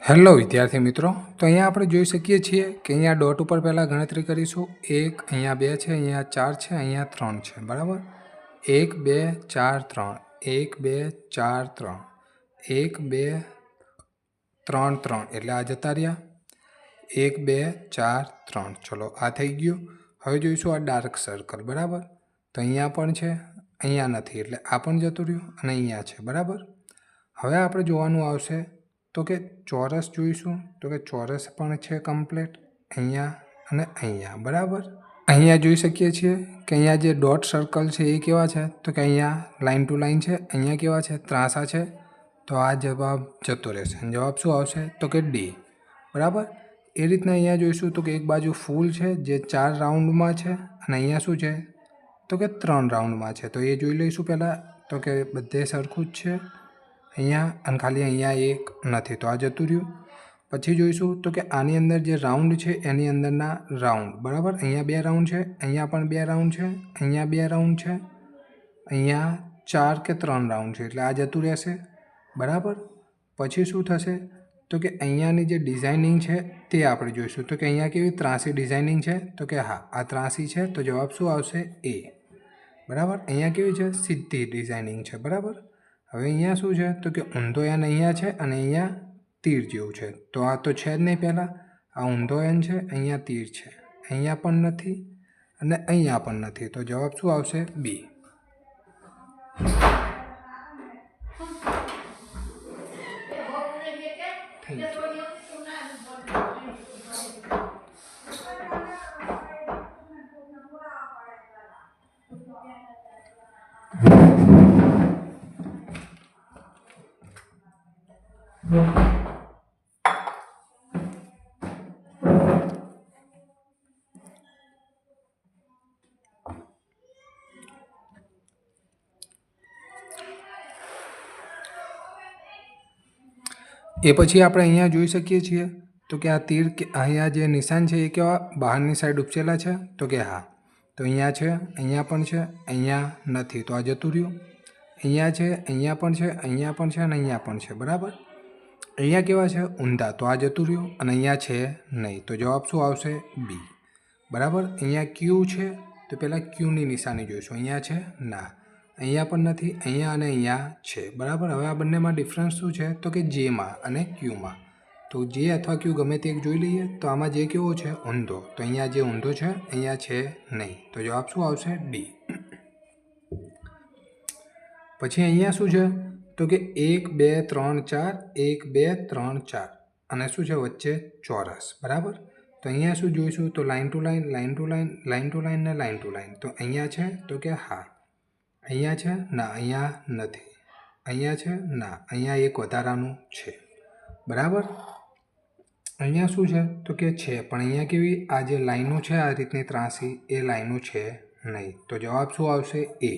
Hello વિદ્યાર્થી મિત્રો, તો અહીંયા આપણે જોઈ શકીએ છીએ કે અહીંયા ડોટ ઉપર પહેલાં ગણતરી કરીશું. 1, અહીંયા 2 છે, અહીંયા 4 છે, અહીંયા 3 છે. બરાબર, 1 2 4 3, 1 2 4 3, 1 2 3 3 એટલે આ જતા રહ્યા. 1 2 4 3, ચલો આ થઈ ગયું. હવે જોઈશું આ ડાર્ક સર્કલ. બરાબર, તો અહીંયા પણ છે, અહીંયા નથી એટલે આ પણ જતું રહ્યું અને અહીંયા છે. બરાબર, હવે આપણે જોવાનું આવશે તો કે ચોરસ જોઈશું. તો કે ચોરસ પણ છે કમ્પ્લીટ અહીંયા અને અહીંયા. બરાબર, અહીંયા જોઈ શકીએ છીએ કે અહીંયા જે ડોટ સર્કલ છે એ કેવા છે તો કે અહીંયા લાઇન ટુ લાઇન છે, અહીંયા કેવા છે ત્રાંસા છે. તો આ જવાબ જતો રહેશે. જવાબ શું આવશે તો કે ડી. બરાબર, એ રીતના અહીંયા જોઈશું તો કે એક બાજુ ફૂલ છે જે 4 રાઉન્ડમાં છે અને અહીંયા શું છે તો કે 3 રાઉન્ડમાં છે. તો એ જોઈ લઈશું પહેલાં. તો કે બધે સરખું જ છે અહીંયા અને ખાલી અહીંયા એક નથી તો આ જતું રહ્યું. પછી જોઈશું તો કે આની અંદર જે રાઉન્ડ છે એની અંદરના રાઉન્ડ. બરાબર, અહીંયા 2 રાઉન્ડ છે, અહીંયા પણ 2 રાઉન્ડ છે, અહીંયા 2 રાઉન્ડ છે, અહીંયા 4 કે 3 રાઉન્ડ છે એટલે આ જતું રહેશે. બરાબર, પછી શું થશે તો કે અહીંયાની જે ડિઝાઇનિંગ છે તે આપણે જોઈશું. તો કે અહીંયા કેવી ત્રાસી ડિઝાઇનિંગ છે તો કે હા આ ત્રાસી છે. તો જવાબ શું આવશે એ. બરાબર, અહીંયા કેવી છે સીધી ડિઝાઇનિંગ છે. બરાબર, હવે અહીંયા શું છે તો કે ઊંધો એન અહીંયા છે અને અહીંયા તીર જેવું છે. તો આ તો છે જ નહીં. પહેલાં આ ઊંધો એન છે, અહીંયા તીર છે, અહીંયા પણ નથી અને અહીંયા પણ નથી. તો જવાબ શું આવશે બી. એ પછી આપણે અહીંયા જોઈ શકીએ છીએ તો કે આ તીર અહીંયા જે નિશાન છે એ કેવા બહારની સાઈડ ઉપસેલા છે તો કે હા. તો અહીંયા છે, અહીંયા પણ છે, અહીંયા નથી તો આ જતું રહ્યું. અહીંયા છે, અહીંયા પણ છે, અહીંયા પણ છે અને અહીંયા પણ છે. બરાબર, અહીંયા કેવા છે ઊંધા તો આ જતું રહ્યું અને અહીંયા છે નહીં. તો જવાબ શું આવશે બી. બરાબર, અહીંયા ક્યુ છે તો પહેલાં ક્યુની નિશાની જોઈશું. અહીંયા છે ના, અહીંયા પણ નથી, અહીંયા અને અહીંયા છે. બરાબર, હવે આ બંનેમાં ડિફરન્સ શું છે તો કે જેમાં અને ક્યુમાં. તો જે અથવા ક્યુ ગમે તે એક જોઈ લઈએ. તો આમાં જે કેવો છે ઊંધો, તો અહીંયા જે ઊંધો છે અહીંયા છે નહીં. તો જવાબ શું આવશે ડી. પછી અહીંયા શું છે તો કે 1 2 3 4, 1 2 3 4 અને શું છે વચ્ચે ચોરસ. બરાબર, તો અહીંયા શું જોઈશું તો line to line, line to line, line to line ને લાઇન ટુ લાઇન. તો અહીંયા છે તો કે હા, અહીંયા છે ના, અહીંયા નથી, અહીંયા છે ના, અહીંયા એક વધારાનું છે. બરાબર, અહીંયા શું છે તો કે છે પણ અહીંયા કેવી આ જે લાઈનો છે આ રીતની ત્રાસી એ લાઈનો છે નહીં. તો જવાબ શું આવશે એ.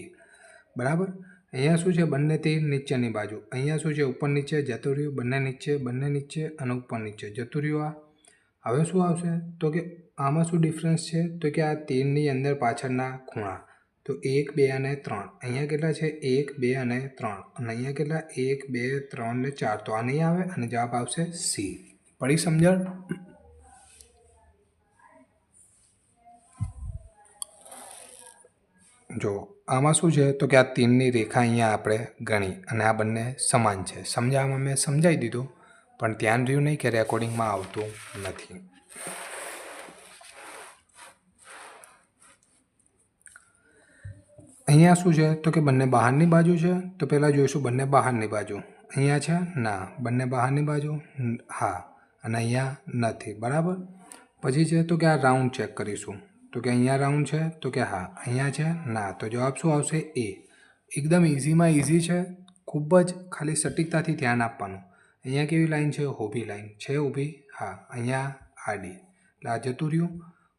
બરાબર, અહીંયા શું છે બંને તીર નીચેની બાજુ, અહીંયા શું છે ઉપર નીચે જતું રહ્યું, બંને નીચે અને ઉપર નીચે જતું રહ્યું. આ હવે શું આવશે તો કે આમાં શું ડિફરન્સ છે તો કે આ તીરની અંદર પાછળના ખૂણા. તો 1 2 અને 3, અહીંયા કેટલા છે 1 2 અને 3 અને અહીંયા કેટલા 1 2 3 ને 4. તો આ નહીં આવે અને જવાબ આવશે સી. પડી સમજણ? જો આમાં શું છે તો કે આ તીરની રેખા અહીંયા આપણે ગણી અને આ બંને સમાન છે. સમજાવવામાં મેં સમજાવી દીધું પણ ધ્યાન રહ્યું નહીં કે રેકોર્ડિંગમાં આવતું નથી. અહીંયા શું છે તો કે બંને બહારની બાજુ છે. તો પહેલાં જોઈશું બંને બહારની બાજુ. અહીંયા છે ના, બંને બહારની બાજુ હા અને અહીંયા નથી. બરાબર, પછી છે તો કે આ રાઉન્ડ ચેક કરીશું. તો કે અહીંયા રાઉન્ડ છે તો કે હા, અહીંયા છે ના. તો જવાબ શું આવશે એ. એકદમ ઇઝીમાં ઇઝી છે, ખૂબ જ ખાલી સટીકતાથી ધ્યાન આપવાનું. અહીંયા કેવી લાઈન છે ઊભી લાઈન છે, ઊભી હા, અહીંયા આડી એટલે આ જતું રહ્યું.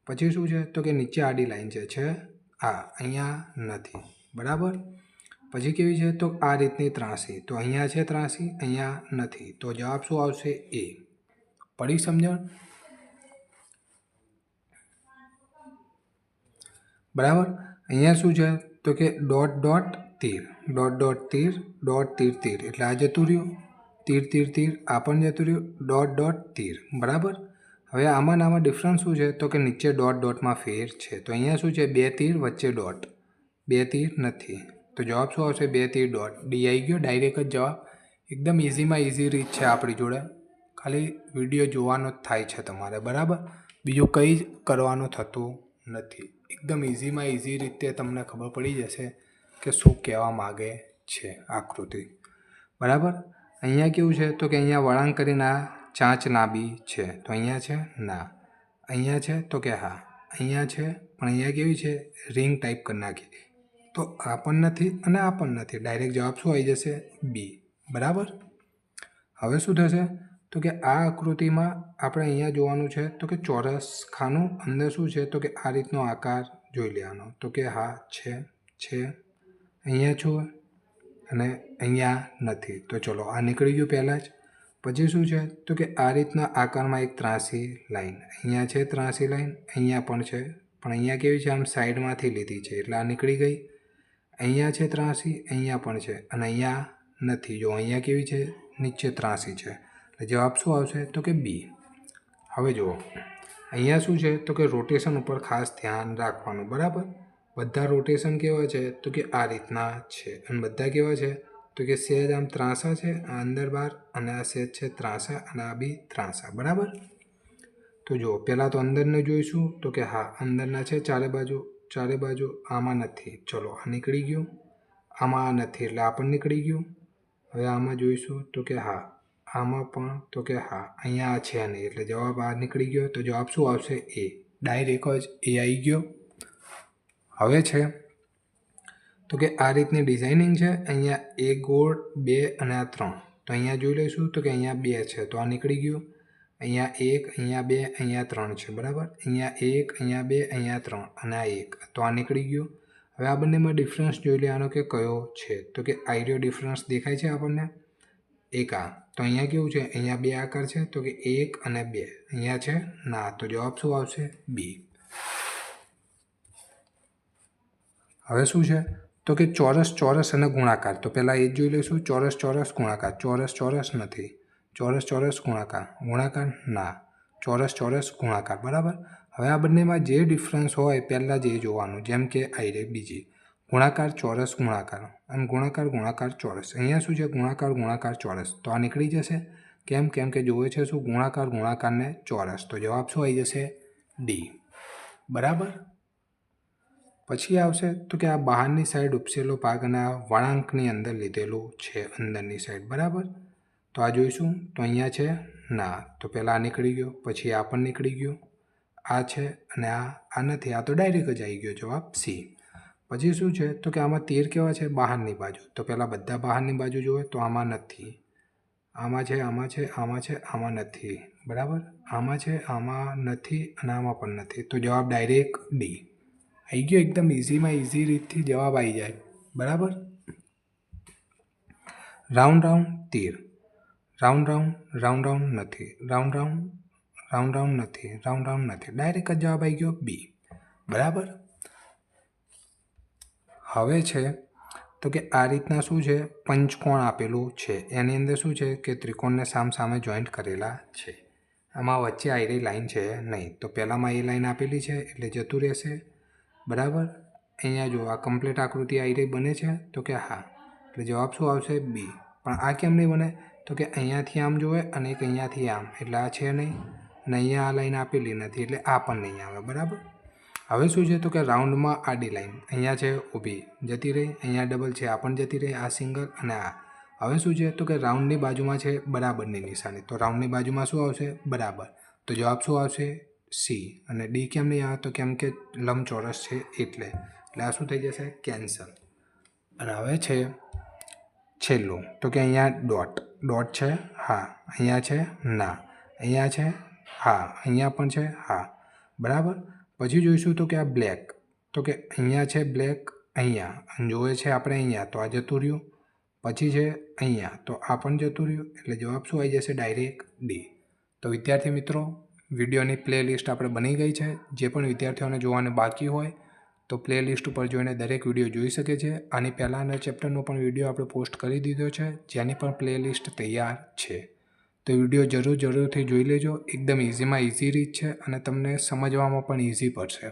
પછી શું છે તો કે નીચે આડી લાઈન છે હા, અહીંયા નથી. બરાબર, પછી કેવી છે તો આ રીતની ત્રાસી. તો અહીંયા છે ત્રાસી, અહીંયા નથી. તો જવાબ શું આવશે એ. પડી સમજણ? બરાબર, અહીંયા શું છે તો કે ડોટ ડોટ તીર, ડોટ ડોટ તીર, ડોટ તીર તીર એટલે આ જતું રહ્યું. તીર તીર તીર આ પણ જતું રહ્યું, ડોટ ડોટ તીર, બરાબર. હવે આમાં ડિફરન્સ શું છે તો કે નીચે ડોટ ડોટમાં ફેર છે. તો અહીંયા શું છે, 2 તીર વચ્ચે ડોટ, 2 તીર નથી. તો જવાબ શું આવશે, 2 તીર ડોટ. ડી આવી ગયો ડાયરેક્ટ જ જવાબ. એકદમ ઇઝીમાં ઇઝી રીત છે આપણી જોડે, ખાલી વિડીયો જોવાનો જ થાય છે તમારે, બરાબર. બીજું કંઈ જ કરવાનું થતું નથી. એકદમ ઇઝીમાં ઇઝી રીતે તમને ખબર પડી જશે કે શું કહેવા માગે છે આકૃતિ, બરાબર. અહીંયા કેવું છે તો કે અહીંયા વળાંક કરીને આ ચાંચ લાંબી છે, તો અહીંયા છે ના, અહીંયા છે તો કે હા, અહીંયા છે પણ અહીંયા કેવી છે, રિંગ ટાઈપ કરી નાખી. તો આ પણ નથી અને આ પણ નથી. ડાયરેક્ટ જવાબ શું આવી જશે, બી, બરાબર. હવે શું થશે તો કે આ આકૃતિમાં આપણે અહીંયા જોવાનું છે તો કે ચોરસ ખાનું, અંદર શું છે તો કે આ રીતનો આકાર જોઈ લેવાનો. તો કે હા છે, અહીંયા છું અને અહીંયા નથી. તો ચલો આ નીકળી ગયું પહેલાં જ. પછી શું છે તો કે આ રીતના આકારમાં એક ત્રાસી લાઈન, અહીંયા છે ત્રાસી લાઈન, અહીંયા પણ છે, પણ અહીંયા કેવી છે, આમ સાઈડમાંથી લીધી છે એટલે આ નીકળી ગઈ. અહીંયા છે ત્રાસી, અહીંયા પણ છે અને અહીંયા નથી. જો અહીંયા કેવી છે, નીચે ત્રાસી છે. એટલે જવાબ શું આવશે તો કે બી. હવે જુઓ અહીંયા શું છે તો કે રોટેશન ઉપર ખાસ ધ્યાન રાખવાનું, બરાબર. બધા રોટેશન કેવા છે તો કે આ રીતના છે અને બધા કેવા છે તો કે સહેજ આમ ત્રાંસા છે, આ અંદર બહાર, અને આ સહેજ છે ત્રાંસા અને આ બી ત્રાંસા, બરાબર. તો જુઓ પહેલાં તો અંદરને જોઈશું તો કે હા અંદરના છે ચારે બાજુ, આમાં નથી. ચલો આ નીકળી ગયું, આમાં આ નથી એટલે આ પણ નીકળી ગયું. હવે આમાં જોઈશું તો કે હા, આમાં પણ તો કે હા, અહીંયા આ છે નહીં એટલે જવાબ આ નીકળી ગયો. તો જવાબ શું આવશે, એ. ડાયરેક્ટ જ એ આવી ગયો. હવે છે તો કે આ રીતની ડિઝાઇનિંગ છે, અહીંયા 1 ગોળ 2 અને આ 3. તો અહીંયા જોઈ લઈશું તો કે અહીંયા 2 છે તો આ નીકળી ગયું. અહીંયા 1, અહીંયા 2, અહીંયા 3 છે, બરાબર. અહીંયા 1, અહીંયા 2, અહીંયા 3 અને આ 1, તો આ નીકળી ગયું. હવે આ બંનેમાં ડિફરન્સ જોઈ લેવાનો કે કયો છે તો કે આઈડિયો ડિફરન્સ દેખાય છે આપણને, એક આ. તો અહીંયા કેવું છે, અહીંયા 2 આકાર છે તો કે 1 અને 2, અહીંયા છે ના. તો જવાબ શું આવશે, બી. હવે શું છે તો કે ચોરસ અને ગુણાકાર. તો પહેલાં એ જ જોઈ લઈશું, ચોરસ ગુણાકાર. ચોરસ નથી, ચોરસ ગુણાકાર ના, ચોરસ ગુણાકાર, બરાબર. હવે આ બંનેમાં જે ડિફરન્સ હોય પહેલાં જ એ જોવાનું, જેમ કે આઈ બીજી ગુણાકાર ચોરસ ગુણાકાર અને ગુણાકાર ચોરસ. અહીંયા શું છે, ગુણાકાર ચોરસ. તો આ નીકળી જશે. કેમ કે જોવે છે શું, ગુણાકારને ચોરસ. તો જવાબ શું આવી જશે, ડી, બરાબર. પછી આવશે તો કે આ બહારની સાઈડ ઉપસેલો ભાગ અને આ વળાંકની અંદર લીધેલું છે, અંદરની સાઈડ, બરાબર. તો આ જોઈશું તો અહીંયા છે ના, તો પહેલાં આ નીકળી ગયો, પછી આ પણ નીકળી ગયું, આ છે અને આ નથી, આ તો ડાયરેક્ટ જ આવી ગયો જવાબ સી. પછી શું છે તો કે આમાં તીર કેવા છે, બહારની બાજુ. તો પહેલાં બધા બહારની બાજુ જોવે તો આમાં નથી, આમાં છે, આમાં નથી, બરાબર. આમાં છે, આમાં નથી અને આમાં પણ નથી. તો જવાબ ડાયરેક્ટ ડી આવી ગયો. એકદમ ઇઝીમાં ઇઝી રીતથી જવાબ આવી જાય, બરાબર. રાઉન્ડ તીર, રાઉન્ડ નથી, રાઉન્ડ નથી, ડાયરેક્ટ જ જવાબ આવી ગયો બી, બરાબર. હવે છે તો કે આ રીતના શું છે, પંચકોણ આપેલું છે, એની અંદર શું છે કે ત્રિકોણને સામે જોઈન્ટ કરેલા છે. આમાં વચ્ચે આવેલી લાઈન છે નહીં. તો પહેલાંમાં એ લાઈન આપેલી છે એટલે જતું રહેશે, બરાબર. અહીંયા જો આ કમ્પ્લીટ આકૃતિ આવી બને છે તો કે હા, એટલે જવાબ શું આવશે, બી. પણ આ કેમ નહીં બને તો કે અહીંયાથી આમ જોવે અને એક અહીંયાથી આમ, એટલે આ છે નહીં અને અહીંયા આ લાઈન આપેલી નથી એટલે આ પણ નહીં આવે, બરાબર. હવે શું છે તો કે રાઉન્ડમાં આડી લાઈન અહીંયા છે ઊભી, જતી રહી, અહીંયા ડબલ છે, આ પણ જતી રહી, આ સિંગલ અને આ. હવે શું છે તો કે રાઉન્ડની બાજુમાં છે બરાબરની નિશાની. તો રાઉન્ડની બાજુમાં શું આવશે, બરાબર. તો જવાબ શું આવશે, સી. અને ડી કેમ નહીં આવે તો કેમ કે લંબચોરસ છે એટલે આ શું થઈ જશે, કેન્સલ. અને હવે છે છેલ્લું તો કે અહીંયા ડોટ છે હા, અહીંયા છે ના, અહીંયા છે હા, અહીંયા પણ છે હા, બરાબર. પછી જોઈશું તો કે આ બ્લેક, તો કે અહીંયા છે બ્લેક, અહીંયા અને જોવે છે આપણે અહીંયા, તો આ જતું રહ્યું. પછી છે અહીંયા, તો આ પણ જતું રહ્યું. એટલે જવાબ શું આવી જશે, ડાયરેક્ટ ડી. તો વિદ્યાર્થી મિત્રો, વિડીયોની પ્લેલિસ્ટ આપણે બની ગઈ છે. જે પણ વિદ્યાર્થીઓને જોવાને બાકી હોય તો પ્લેલિસ્ટ ઉપર જોઈને દરેક વિડીયો જોઈ શકે છે. આની પહેલાંના ચેપ્ટરનો પણ વિડીયો આપણે પોસ્ટ કરી દીધો છે, જેની પણ પ્લેલિસ્ટ તૈયાર છે. તો વિડીયો જરૂરથી જોઈ લેજો. એકદમ ઇઝીમાં ઇઝી રીત છે અને તમને સમજવામાં પણ ઇઝી પડશે.